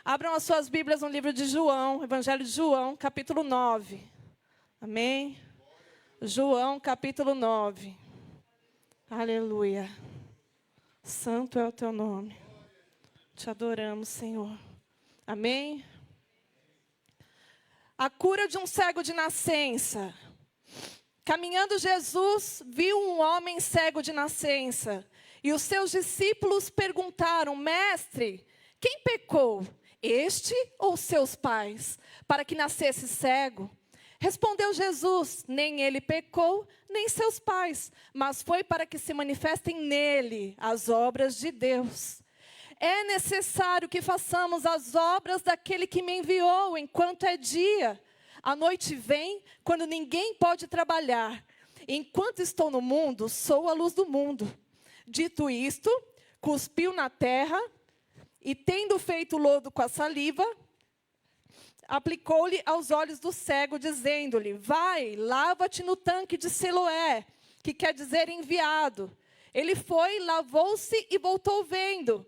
Abram as suas Bíblias no livro de João, Evangelho de João, capítulo 9. Amém? João, capítulo 9. Aleluia. Santo é o teu nome. Te adoramos, Senhor. Amém? A cura de um cego de nascença. Caminhando Jesus, viu um homem cego de nascença. E os seus discípulos perguntaram: Mestre, quem pecou, este ou seus pais, para que nascesse cego? Respondeu Jesus: nem ele pecou, nem seus pais, mas foi para que se manifestem nele as obras de Deus. É necessário que façamos as obras daquele que me enviou enquanto é dia. A noite vem, quando ninguém pode trabalhar. Enquanto estou no mundo, sou a luz do mundo. Dito isto, cuspiu na terra, e tendo feito lodo com a saliva, aplicou-lhe aos olhos do cego, dizendo-lhe: vai, lava-te no tanque de Siloé, que quer dizer enviado. Ele foi, lavou-se e voltou vendo.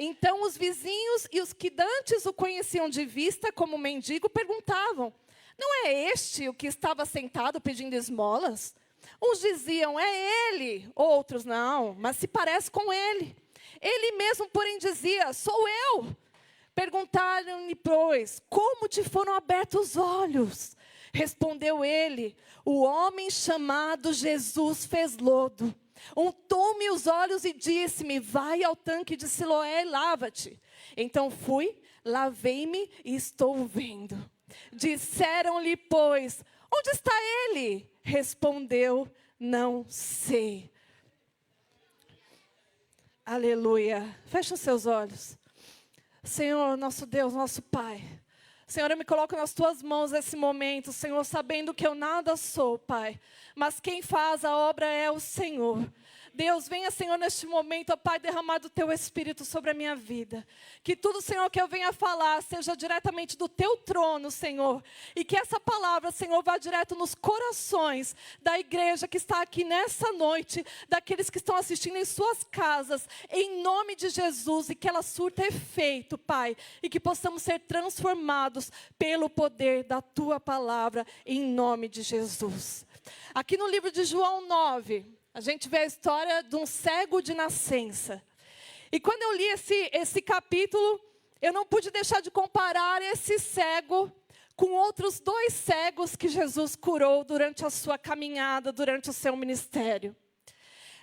Então os vizinhos e os que dantes o conheciam de vista como mendigo perguntavam: não é este o que estava sentado pedindo esmolas? Uns diziam: é ele. Outros: não, mas se parece com ele. Ele mesmo, porém, dizia: sou eu. Perguntaram-lhe, pois, como te foram abertos os olhos? Respondeu ele: o homem chamado Jesus fez lodo. Untou-me os olhos e disse-me: vai ao tanque de Siloé e lava-te. Então fui, lavei-me e estou vendo. Disseram-lhe, pois, onde está ele? Respondeu: não sei. Aleluia. Fecha os seus olhos. Senhor, nosso Deus, nosso Pai. Senhor, eu me coloco nas Tuas mãos nesse momento, Senhor, sabendo que eu nada sou, Pai. Mas quem faz a obra é o Senhor. Deus, venha, Senhor, neste momento, ó Pai, derramar do Teu Espírito sobre a minha vida. Que tudo, Senhor, que eu venha falar seja diretamente do Teu trono, Senhor. E que essa palavra, Senhor, vá direto nos corações da igreja que está aqui nessa noite, daqueles que estão assistindo em suas casas, em nome de Jesus, e que ela surta efeito, Pai. E que possamos ser transformados pelo poder da Tua palavra, em nome de Jesus. Aqui no livro de João 9... a gente vê a história de um cego de nascença. E quando eu li esse capítulo, eu não pude deixar de comparar esse cego com outros 2 cegos que Jesus curou durante a sua caminhada, durante o seu ministério.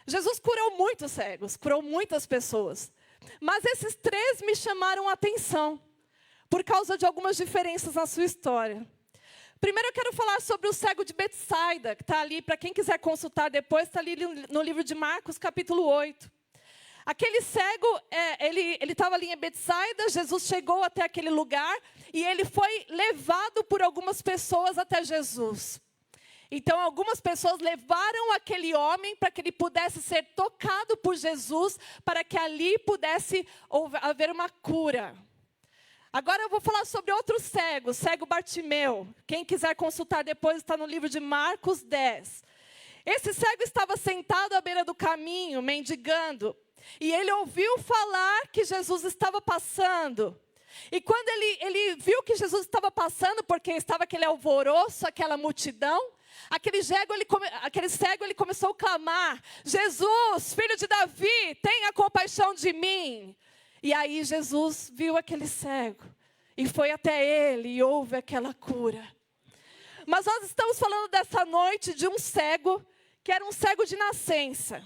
Jesus curou muitos cegos, curou muitas pessoas. Mas esses 3 me chamaram a atenção, por causa de algumas diferenças na sua história. Primeiro eu quero falar sobre o cego de Betsaida, que está ali, para quem quiser consultar depois, está ali no livro de Marcos, capítulo 8. Aquele cego, ele estava ali em Betsaida, Jesus chegou até aquele lugar, e ele foi levado por algumas pessoas até Jesus. Então, algumas pessoas levaram aquele homem para que ele pudesse ser tocado por Jesus, para que ali pudesse haver uma cura. Agora eu vou falar sobre outro cego, o cego Bartimeu. Quem quiser consultar depois, está no livro de Marcos 10. Esse cego estava sentado à beira do caminho, mendigando. E ele ouviu falar que Jesus estava passando. E quando ele viu que Jesus estava passando, porque estava aquele alvoroço, aquela multidão, aquele cego ele começou a clamar: Jesus, filho de Davi, tenha compaixão de mim. E aí Jesus viu aquele cego e foi até ele e houve aquela cura. Mas nós estamos falando dessa noite de um cego que era um cego de nascença.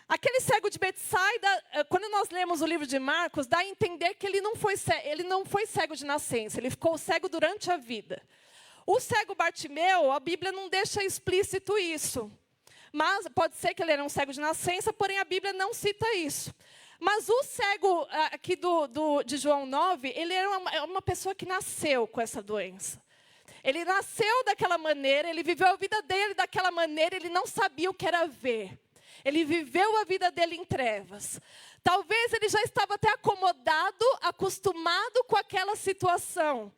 Aquele cego de Betsaida, quando nós lemos o livro de Marcos, dá a entender que ele não foi cego de nascença, ele ficou cego durante a vida. O cego Bartimeu, a Bíblia não deixa explícito isso. Mas pode ser que ele era um cego de nascença, porém a Bíblia não cita isso. Mas o cego aqui de João 9, ele era uma pessoa que nasceu com essa doença. Ele nasceu daquela maneira, ele viveu a vida dele daquela maneira, ele não sabia o que era ver. Ele viveu a vida dele em trevas. Talvez ele já estava até acomodado, acostumado com aquela situação.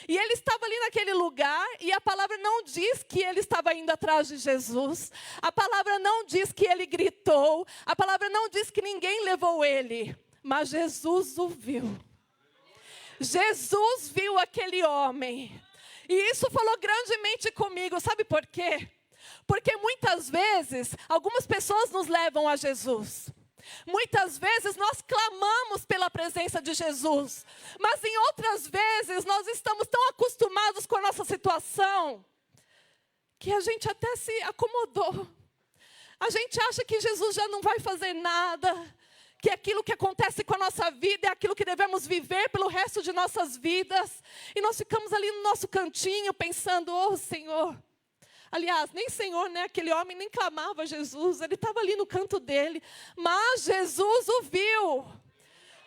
E ele estava ali naquele lugar, e a palavra não diz que ele estava indo atrás de Jesus. A palavra não diz que ele gritou. A palavra não diz que ninguém levou ele. Mas Jesus o viu. Jesus viu aquele homem. E isso falou grandemente comigo. Sabe por quê? Porque muitas vezes, algumas pessoas nos levam a Jesus. Muitas vezes nós clamamos pela presença de Jesus. Mas em outras vezes nós estamos tão acostumados com a nossa situação que a gente até se acomodou. A gente acha que Jesus já não vai fazer nada, que aquilo que acontece com a nossa vida é aquilo que devemos viver pelo resto de nossas vidas. E nós ficamos ali no nosso cantinho pensando, oh Senhor. Aliás, nem Senhor, né? Aquele homem nem clamava a Jesus, ele estava ali no canto dele. Mas Jesus o viu.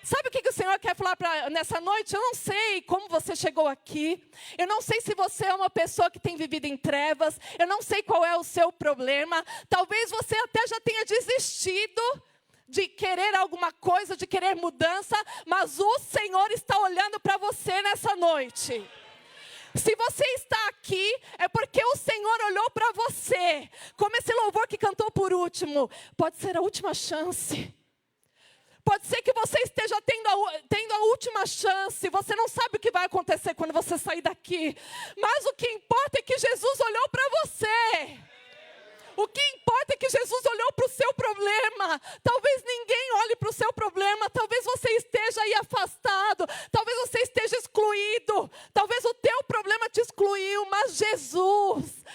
Sabe o que o Senhor quer falar nessa noite? Eu não sei como você chegou aqui. Eu não sei se você é uma pessoa que tem vivido em trevas. Eu não sei qual é o seu problema. Talvez você até já tenha desistido de querer alguma coisa, de querer mudança. Mas o Senhor está olhando para você nessa noite. Se você está aqui, é porque o Senhor olhou para você. Como esse louvor que cantou por último. Pode ser a última chance. Pode ser que você esteja tendo a última chance. Você não sabe o que vai acontecer quando você sair daqui. Mas o que importa é que Jesus olhou para você. O que importa é que Jesus olhou para o seu problema. Talvez ninguém olhe para o seu problema. Talvez você esteja aí afastado. Talvez você esteja excluído. Talvez o teu problema te excluiu. Mas Jesus,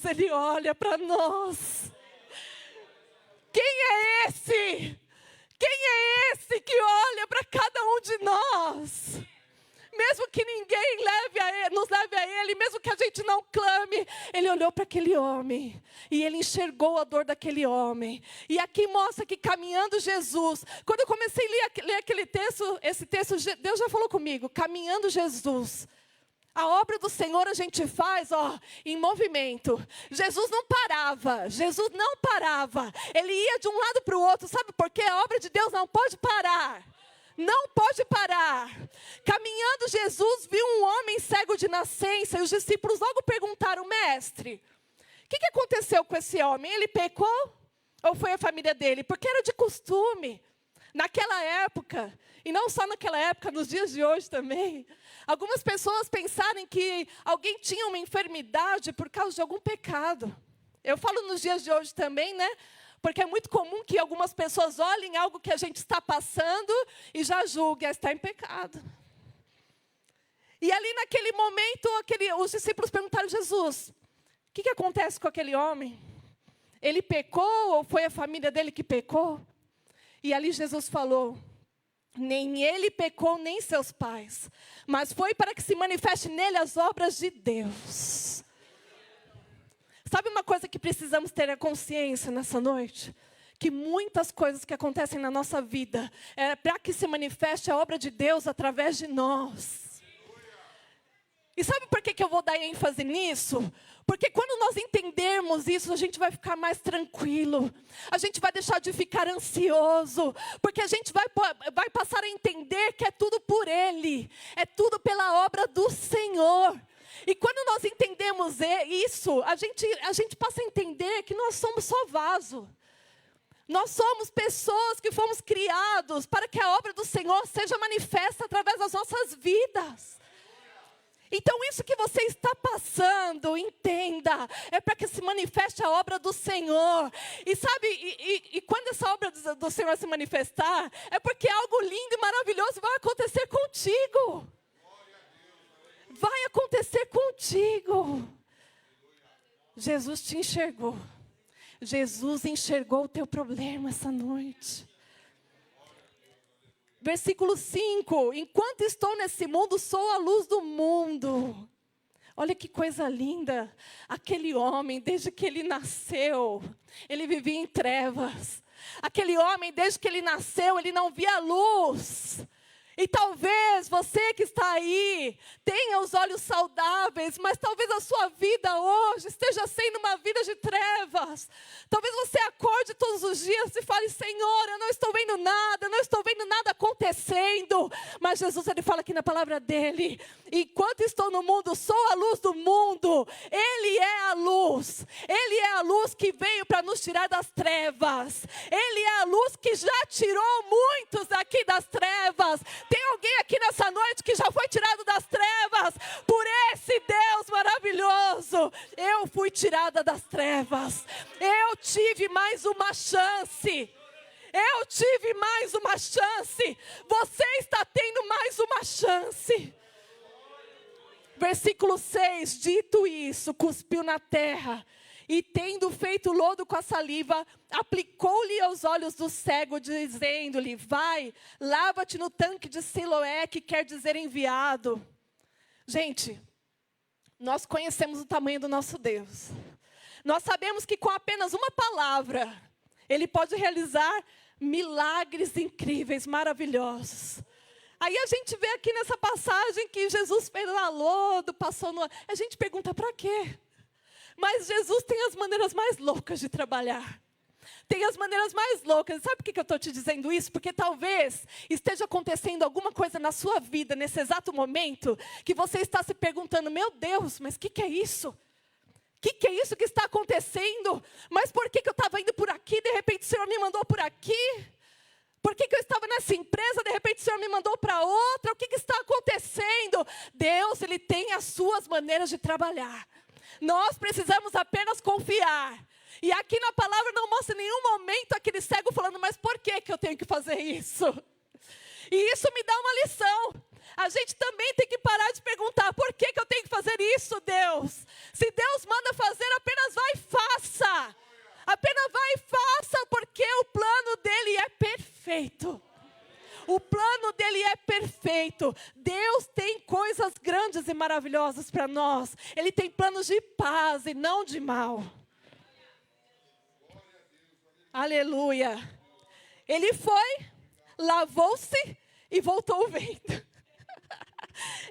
Ele olha para nós. Quem é esse? Quem é esse que olha para cada um de nós? Mesmo que ninguém nos leve a Ele, mesmo que a gente não clame, Ele olhou para aquele homem e Ele enxergou a dor daquele homem. E aqui mostra que caminhando Jesus, quando eu comecei a ler aquele texto, esse texto, Deus já falou comigo, caminhando Jesus. A obra do Senhor a gente faz, em movimento. Jesus não parava. Ele ia de um lado para o outro. Sabe por quê? A obra de Deus não pode parar. Não pode parar. Caminhando Jesus viu um homem cego de nascença. E os discípulos logo perguntaram, mestre, o que aconteceu com esse homem? Ele pecou? Ou foi a família dele? Porque era de costume. Naquela época, e não só naquela época, nos dias de hoje também, algumas pessoas pensarem que alguém tinha uma enfermidade por causa de algum pecado. Eu falo nos dias de hoje também, né? Porque é muito comum que algumas pessoas olhem algo que a gente está passando e já julguem, está em pecado. E ali naquele momento, os discípulos perguntaram a Jesus, o que acontece com aquele homem? Ele pecou ou foi a família dele que pecou? E ali Jesus falou, nem ele pecou, nem seus pais, mas foi para que se manifeste nele as obras de Deus. Sabe uma coisa que precisamos ter a consciência nessa noite? Que muitas coisas que acontecem na nossa vida, é para que se manifeste a obra de Deus através de nós. E sabe por que eu vou dar ênfase nisso? Porque quando nós entendermos isso, a gente vai ficar mais tranquilo. A gente vai deixar de ficar ansioso. Porque a gente vai passar a entender que é tudo por Ele. É tudo pela obra do Senhor. E quando nós entendemos isso, a gente passa a entender que nós somos só vaso. Nós somos pessoas que fomos criados para que a obra do Senhor seja manifesta através das nossas vidas. Então isso que você está passando, entenda, é para que se manifeste a obra do Senhor. E sabe, e quando essa obra do Senhor se manifestar, é porque algo lindo e maravilhoso vai acontecer contigo. Vai acontecer contigo. Jesus te enxergou. Jesus enxergou o teu problema essa noite. Versículo 5, enquanto estou nesse mundo, sou a luz do mundo. Olha que coisa linda, aquele homem, desde que ele nasceu, ele vivia em trevas. Aquele homem, desde que ele nasceu, ele não via luz. E talvez você que está aí tenha os olhos saudáveis, mas talvez a sua vida hoje esteja sendo uma vida de trevas. Talvez você acorde todos os dias e fale, Senhor, eu não estou vendo nada, não estou vendo nada acontecendo. Mas Jesus, Ele fala aqui na palavra dele, enquanto estou no mundo, sou a luz do mundo. Ele é a luz. Ele é a luz que veio para nos tirar das trevas. Ele é a luz que já tirou muitos aqui das trevas. Tem alguém aqui nessa tirada das trevas. Eu tive mais uma chance. Eu tive mais uma chance. Você está tendo mais uma chance. Versículo 6, dito isso, cuspiu na terra, e tendo feito lodo com a saliva, aplicou-lhe aos olhos do cego, dizendo-lhe, vai, lava-te no tanque de Siloé, que quer dizer enviado. Gente, nós conhecemos o tamanho do nosso Deus. Nós sabemos que com apenas uma palavra, Ele pode realizar milagres incríveis, maravilhosos. Aí a gente vê aqui nessa passagem que Jesus fez lá lodo, passou no... A gente pergunta, para quê? Mas Jesus tem as maneiras mais loucas de trabalhar. Tem as maneiras mais loucas. Sabe por que eu estou te dizendo isso? Porque talvez esteja acontecendo alguma coisa na sua vida, nesse exato momento, que você está se perguntando, meu Deus, mas o que é isso? O que é isso que está acontecendo? Mas por que eu estava indo por aqui, de repente o Senhor me mandou por aqui? Por que eu estava nessa empresa, de repente o Senhor me mandou para outra? O que está acontecendo? Deus, Ele tem as suas maneiras de trabalhar. Nós precisamos apenas confiar. E aqui na palavra não mostra em nenhum momento aquele cego falando, mas por que eu tenho que fazer isso? E isso me dá uma lição. A gente também tem que parar de perguntar, por que eu tenho que fazer isso, Deus? Se Deus manda fazer, apenas vai e faça. Apenas vai e faça, porque o plano dele é perfeito. O plano dele é perfeito. Deus tem coisas grandes e maravilhosas para nós. Ele tem planos de paz e não de mal. Aleluia. Ele foi, lavou-se e voltou vendo.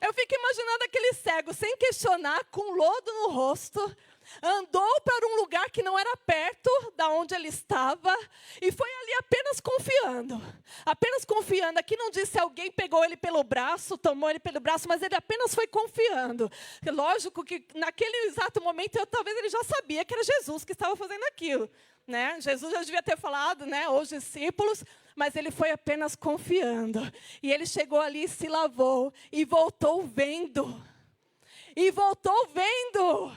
Eu fico imaginando aquele cego, sem questionar, com lodo no rosto, andou para um lugar que não era perto da onde ele estava, e foi ali apenas confiando. Apenas confiando. Aqui não diz se alguém pegou ele pelo braço, tomou ele pelo braço, mas ele apenas foi confiando. Lógico que naquele exato momento, talvez ele já sabia que era Jesus que estava fazendo aquilo. Né? Jesus já devia ter falado, né, aos discípulos, mas ele foi apenas confiando. E ele chegou ali, se lavou e voltou vendo. E voltou vendo.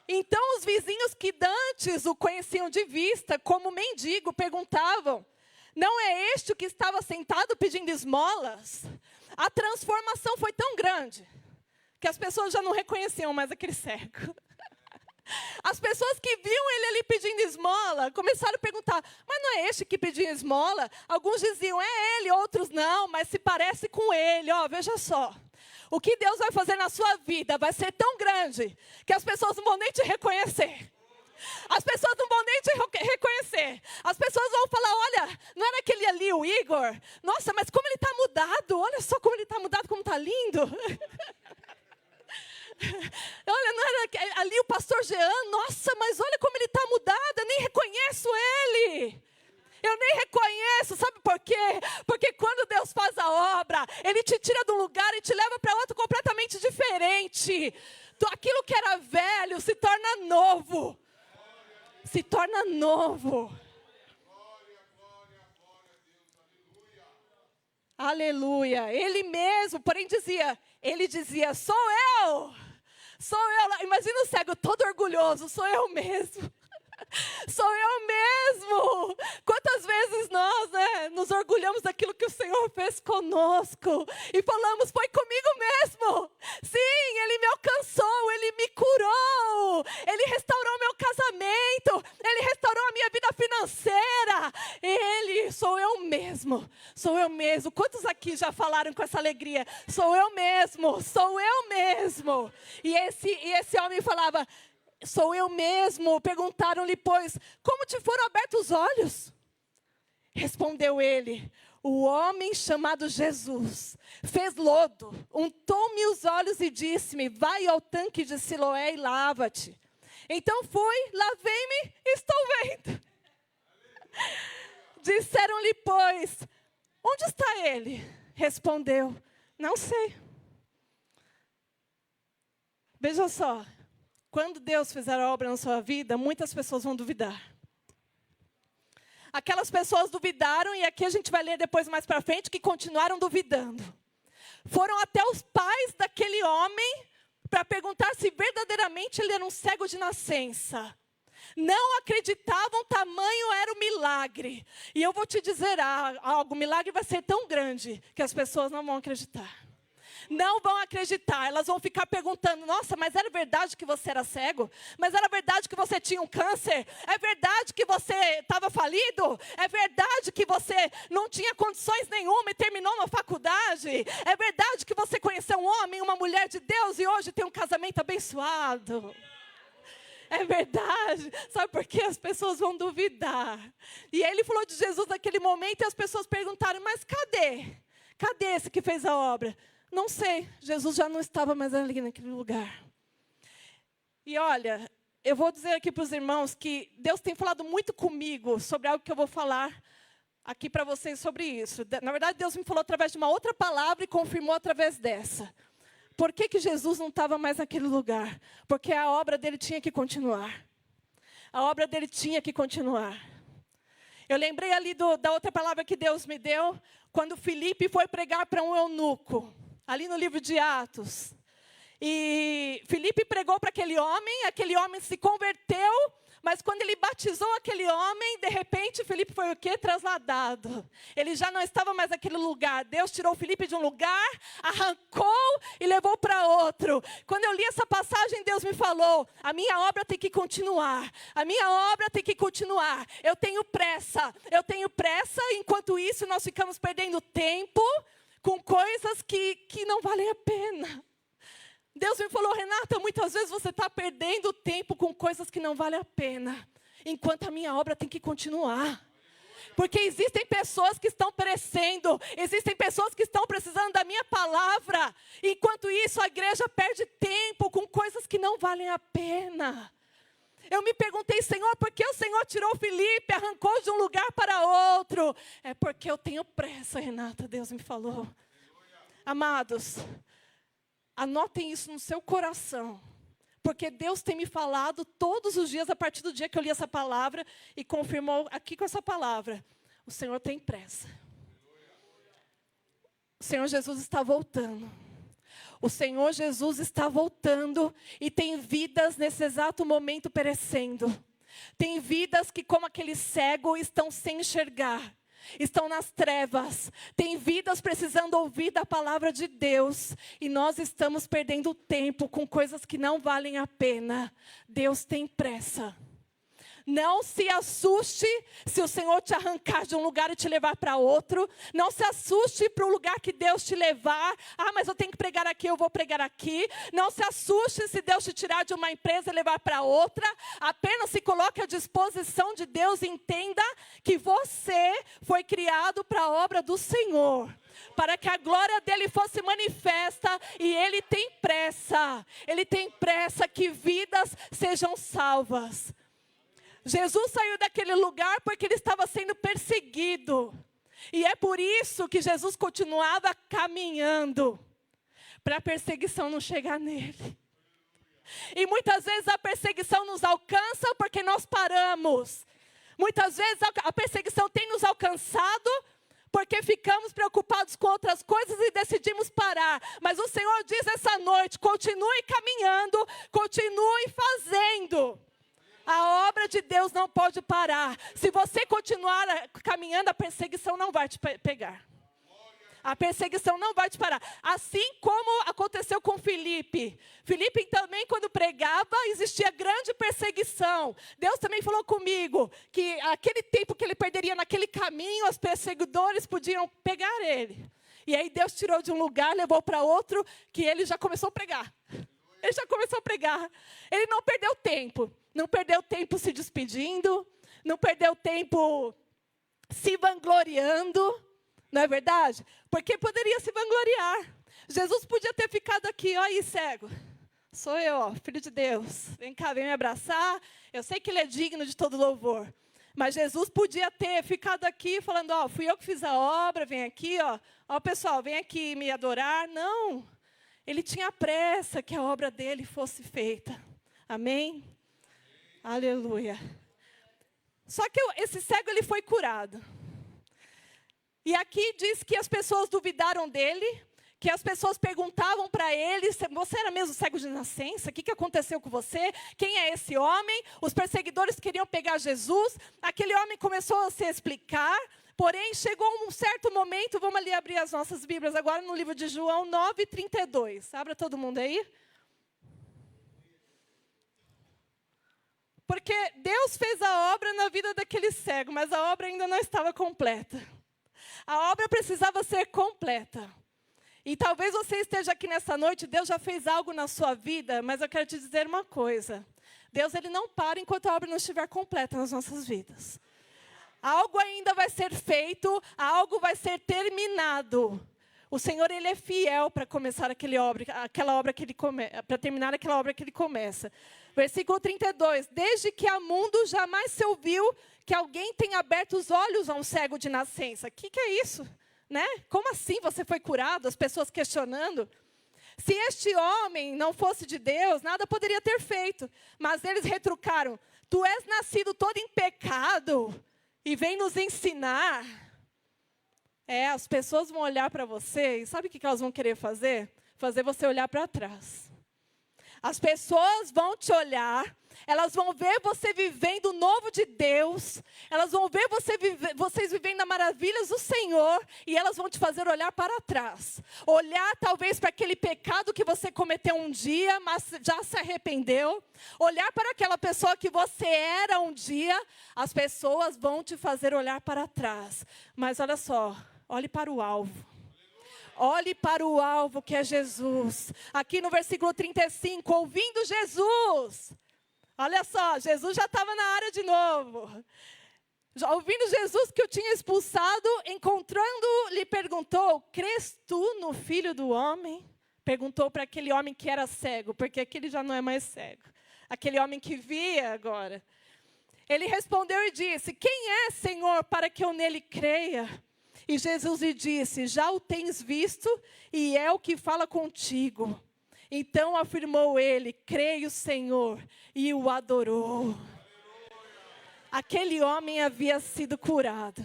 Então os vizinhos que dantes o conheciam de vista, como mendigo, perguntavam, não é este o que estava sentado pedindo esmolas? A transformação foi tão grande, que as pessoas já não reconheciam mais aquele cego. As pessoas que viam ele ali pedindo esmola, começaram a perguntar, mas não é este que pedia esmola? Alguns diziam, é ele, outros não, mas se parece com ele. Ó, veja só, o que Deus vai fazer na sua vida vai ser tão grande, que as pessoas não vão nem te reconhecer. As pessoas não vão nem te reconhecer. As pessoas vão falar, olha, não era aquele ali, o Igor? Nossa, mas como ele está mudado, olha só como ele está mudado, como está lindo. Olha, não era ali o pastor Jean, nossa, mas olha como ele está mudado, eu nem reconheço ele. Eu nem reconheço, sabe por quê? Porque quando Deus faz a obra, Ele te tira de um lugar e te leva para outro completamente diferente. Aquilo que era velho se torna novo. Se torna novo. Aleluia. Ele mesmo, porém ele dizia, sou eu. Sou eu. Imagina o cego todo orgulhoso, sou eu mesmo. Sou eu mesmo. Quantas vezes nós, nos orgulhamos daquilo que o Senhor fez conosco e falamos, foi comigo mesmo. Sim, Ele me alcançou, Ele me curou, Ele restaurou meu casamento, Ele restaurou a minha vida financeira. Sou eu mesmo, sou eu mesmo. Quantos aqui já falaram com essa alegria? Sou eu mesmo, sou eu mesmo. E esse homem falava, sou eu mesmo. Perguntaram-lhe, pois, como te foram abertos os olhos? Respondeu ele, o homem chamado Jesus fez lodo, untou-me os olhos e disse-me, vai ao tanque de Siloé e lava-te. Então fui, lavei-me e estou vendo. Disseram-lhe, pois, onde está ele? Respondeu, não sei. Veja só. Quando Deus fizer a obra na sua vida, muitas pessoas vão duvidar. Aquelas pessoas duvidaram, e aqui a gente vai ler depois mais para frente, que continuaram duvidando. Foram até os pais daquele homem para perguntar se verdadeiramente ele era um cego de nascença. Não acreditavam, tamanho era o milagre. E eu vou te dizer algo, o milagre vai ser tão grande que as pessoas não vão acreditar. Não vão acreditar, elas vão ficar perguntando, nossa, mas era verdade que você era cego? Mas era verdade que você tinha um câncer? É verdade que você estava falido? É verdade que você não tinha condições nenhuma e terminou uma faculdade? É verdade que você conheceu um homem, uma mulher de Deus e hoje tem um casamento abençoado? É verdade, sabe por quê? As pessoas vão duvidar. E ele falou de Jesus naquele momento e as pessoas perguntaram, mas cadê? Cadê esse que fez a obra? Não sei, Jesus já não estava mais ali naquele lugar. E olha, eu vou dizer aqui para os irmãos que Deus tem falado muito comigo sobre algo que eu vou falar aqui para vocês sobre isso. Na verdade, Deus me falou através de uma outra palavra e confirmou através dessa. Por que Jesus não estava mais naquele lugar? Porque a obra dele tinha que continuar. A obra dele tinha que continuar. Eu lembrei ali da outra palavra que Deus me deu, quando Filipe foi pregar para um eunuco, ali no livro de Atos. E Filipe pregou para aquele homem se converteu, mas quando ele batizou aquele homem, de repente Filipe foi o quê? Trasladado. Ele já não estava mais naquele lugar. Deus tirou Filipe de um lugar, arrancou e levou para outro. Quando eu li essa passagem, Deus me falou, a minha obra tem que continuar. A minha obra tem que continuar. Eu tenho pressa, enquanto isso nós ficamos perdendo tempo com coisas que não valem a pena. Deus me falou, Renata, muitas vezes você está perdendo tempo com coisas que não valem a pena, enquanto a minha obra tem que continuar. Porque existem pessoas que estão perecendo, existem pessoas que estão precisando da minha palavra, enquanto isso a igreja perde tempo com coisas que não valem a pena. Eu me perguntei, Senhor, por que o Senhor tirou Filipe, arrancou de um lugar para outro? É porque eu tenho pressa, Renata, Deus me falou. Amados, anotem isso no seu coração, porque Deus tem me falado todos os dias, a partir do dia que eu li essa palavra, e confirmou aqui com essa palavra, o Senhor tem pressa. O Senhor Jesus está voltando. O Senhor Jesus está voltando, e tem vidas nesse exato momento perecendo. Tem vidas que, como aquele cego, estão sem enxergar. Estão nas trevas, tem vidas precisando ouvir da palavra de Deus, e nós estamos perdendo tempo com coisas que não valem a pena. Deus tem pressa. Não se assuste se o Senhor te arrancar de um lugar e te levar para outro. Não se assuste para o lugar que Deus te levar. Ah, mas eu tenho que pregar aqui, eu vou pregar aqui. Não se assuste se Deus te tirar de uma empresa e levar para outra. Apenas se coloque à disposição de Deus e entenda que você foi criado para a obra do Senhor, para que a glória dele fosse manifesta, e ele tem pressa que vidas sejam salvas. Jesus saiu daquele lugar porque ele estava sendo perseguido. E é por isso que Jesus continuava caminhando, para a perseguição não chegar nele. E muitas vezes a perseguição nos alcança porque nós paramos. Muitas vezes a perseguição tem nos alcançado porque ficamos preocupados com outras coisas e decidimos parar. Mas o Senhor diz essa noite, continue caminhando, continue fazendo. A obra de Deus não pode parar. Se você continuar caminhando, a perseguição não vai te pegar. A perseguição não vai te parar. Assim como aconteceu com Filipe. Filipe também, quando pregava, existia grande perseguição. Deus também falou comigo que aquele tempo que ele perderia naquele caminho, os perseguidores podiam pegar ele. E aí Deus tirou de um lugar, levou para outro, que ele já começou a pregar. Ele já começou a pregar. Ele não perdeu tempo. Não perdeu tempo se despedindo. Não perdeu tempo se vangloriando. Não é verdade? Porque poderia se vangloriar. Jesus podia ter ficado aqui, ó aí, cego. Sou eu, ó, filho de Deus. Vem cá, vem me abraçar. Eu sei que ele é digno de todo louvor. Mas Jesus podia ter ficado aqui falando, ó, fui eu que fiz a obra, vem aqui, ó. Ó, pessoal, vem aqui me adorar. Não. Ele tinha pressa que a obra dele fosse feita. Amém? Aleluia. Só que esse cego, ele foi curado. E aqui diz que as pessoas duvidaram dele, que as pessoas perguntavam para ele, você era mesmo cego de nascença? O que aconteceu com você? Quem é esse homem? Os perseguidores queriam pegar Jesus. Aquele homem começou a se explicar. Porém, chegou um certo momento, vamos ali abrir as nossas Bíblias agora no livro de João 9:32. Abra todo mundo aí. Porque Deus fez a obra na vida daquele cego, mas a obra ainda não estava completa. A obra precisava ser completa. E talvez você esteja aqui nessa noite, Deus já fez algo na sua vida, mas eu quero te dizer uma coisa. Deus, Ele não para enquanto a obra não estiver completa nas nossas vidas. Algo ainda vai ser feito, algo vai ser terminado. O Senhor, Ele é fiel para começar aquela obra que Ele para terminar aquela obra que Ele começa. Versículo 32. Desde que há mundo jamais se ouviu que alguém tenha aberto os olhos a um cego de nascença. O que é isso? Né? Como assim você foi curado? As pessoas questionando. Se este homem não fosse de Deus, nada poderia ter feito. Mas eles retrucaram, tu és nascido todo em pecado e vem nos ensinar. As pessoas vão olhar para você e sabe o que elas vão querer fazer? Fazer você olhar para trás. As pessoas vão te olhar, elas vão ver você vivendo o novo de Deus, elas vão ver vocês vivendo as maravilhas do Senhor, e elas vão te fazer olhar para trás. Olhar talvez para aquele pecado que você cometeu um dia, mas já se arrependeu. Olhar para aquela pessoa que você era um dia, as pessoas vão te fazer olhar para trás. Mas olha só, olhe para o alvo. Olhe para o alvo que é Jesus. Aqui no versículo 35, ouvindo Jesus. Olha só, Jesus já estava na área de novo. Ouvindo Jesus que o tinha expulsado, encontrando, lhe perguntou, crês tu no Filho do Homem? Perguntou para aquele homem que era cego, porque aquele já não é mais cego. Aquele homem que via agora. Ele respondeu e disse, quem é, Senhor, para que eu nele creia? E Jesus lhe disse, já o tens visto e é o que fala contigo. Então afirmou ele, creio, Senhor, e o adorou. Aquele homem havia sido curado.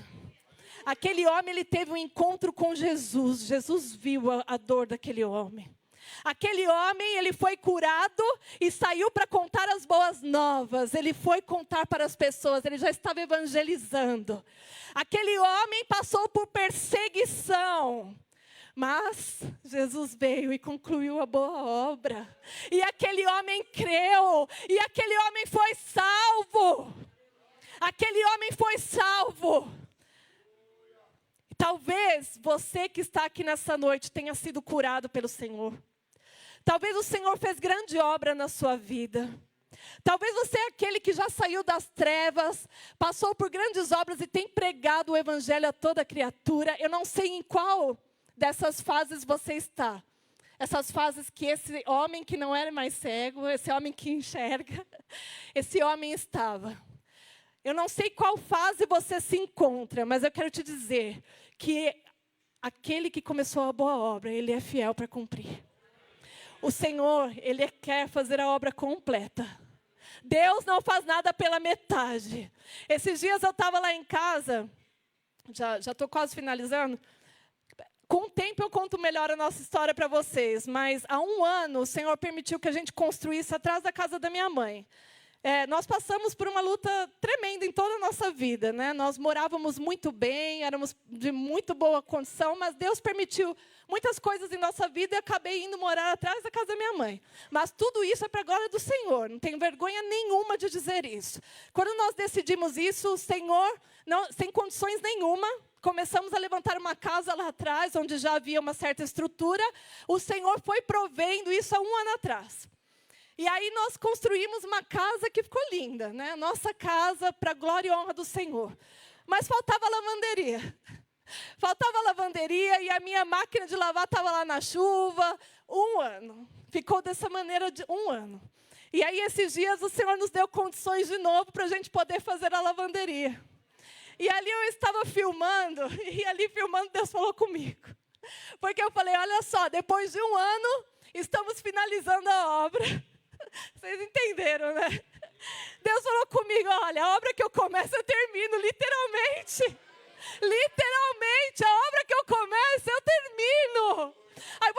Aquele homem, ele teve um encontro com Jesus. Jesus viu a dor daquele homem. Aquele homem, ele foi curado e saiu para contar as boas novas. Ele foi contar para as pessoas, ele já estava evangelizando. Aquele homem passou por perseguição. Mas Jesus veio e concluiu a boa obra. E aquele homem creu. E aquele homem foi salvo. Aquele homem foi salvo. Talvez você que está aqui nessa noite tenha sido curado pelo Senhor. Talvez o Senhor fez grande obra na sua vida. Talvez você é aquele que já saiu das trevas, passou por grandes obras e tem pregado o Evangelho a toda criatura. Eu não sei em qual dessas fases você está. Essas fases que esse homem que não era mais cego, esse homem que enxerga, esse homem estava. Eu não sei qual fase você se encontra, mas eu quero te dizer que aquele que começou a boa obra, ele é fiel para cumprir. O Senhor, Ele quer fazer a obra completa. Deus não faz nada pela metade. Esses dias eu estava lá em casa, já estou quase finalizando. Com o tempo eu conto melhor a nossa história para vocês, mas há 1 ano o Senhor permitiu que a gente construísse atrás da casa da minha mãe. Nós passamos por uma luta tremenda em toda a nossa vida, né? Nós morávamos muito bem, éramos de muito boa condição, mas Deus permitiu muitas coisas em nossa vida e acabei indo morar atrás da casa da minha mãe. Mas tudo isso é para a glória do Senhor, não tenho vergonha nenhuma de dizer isso. Quando nós decidimos isso, o Senhor, sem condições nenhuma, começamos a levantar uma casa lá atrás, onde já havia uma certa estrutura. O Senhor foi provendo isso há 1 ano atrás. E aí nós construímos uma casa que ficou linda, né? Nossa casa para a glória e honra do Senhor. Mas faltava lavanderia. Faltava lavanderia e a minha máquina de lavar estava lá na chuva. 1 ano. Ficou dessa maneira de 1 ano. E aí esses dias o Senhor nos deu condições de novo para a gente poder fazer a lavanderia. E ali eu estava filmando, e ali filmando Deus falou comigo. Porque eu falei, olha só, depois de 1 ano, estamos finalizando a obra. Vocês entenderam, né? Deus falou comigo, olha, a obra que eu começo eu termino, literalmente. Literalmente, a obra que eu começo eu termino. Aí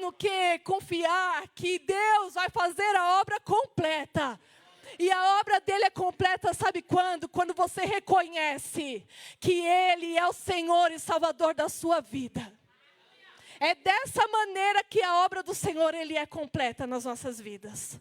no que confiar que Deus vai fazer a obra completa. E a obra dele é completa, sabe quando? Quando você reconhece que Ele é o Senhor e Salvador da sua vida. É dessa maneira que a obra do Senhor, Ele é completa nas nossas vidas.